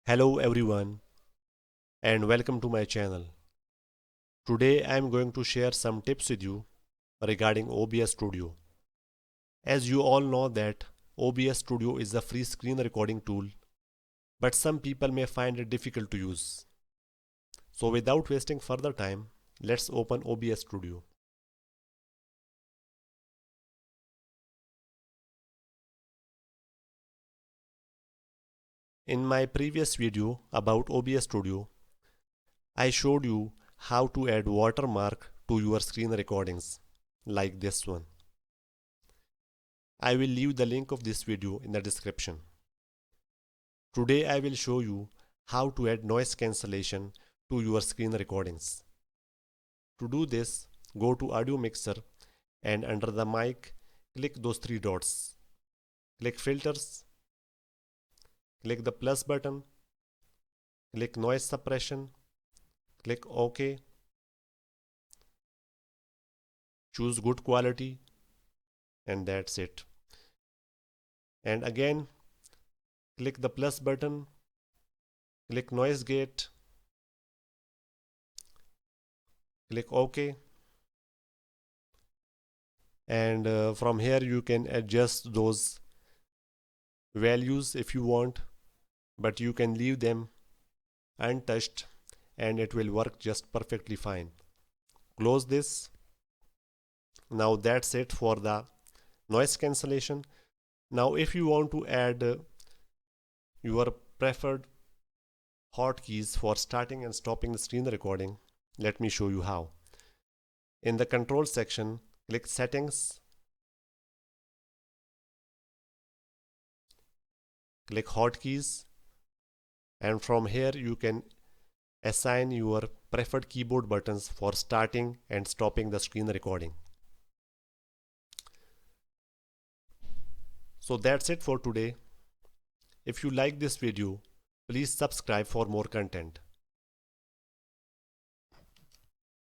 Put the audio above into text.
Hello everyone and welcome to my channel. Today I am going to share some tips with you regarding OBS Studio. As you all know that OBS Studio is a free screen recording tool, but some people may find it difficult to use. So without wasting further time, let's open OBS Studio. In my previous video about OBS Studio, I showed you how to add watermark to your screen recordings, like this one. I will leave the link of this video in the description. Today I will show you how to add noise cancellation to your screen recordings. To do this, go to Audio Mixer and under the mic, click those three dots. Click Filters, click the plus button, click Noise Suppression, click OK, choose Good Quality, and that's it. And again, click the plus button, click Noise Gate, click OK, and from here you can adjust those values if you want, but you can leave them untouched and it will work just perfectly fine. Close this. Now that's it for the noise cancellation. Now if you want to add your preferred hotkeys for starting and stopping the screen recording, let me show you how. In the control section, click Settings, click Hotkeys, and from here you can assign your preferred keyboard buttons for starting and stopping the screen recording. So that's it for today. If you like this video, please subscribe for more content.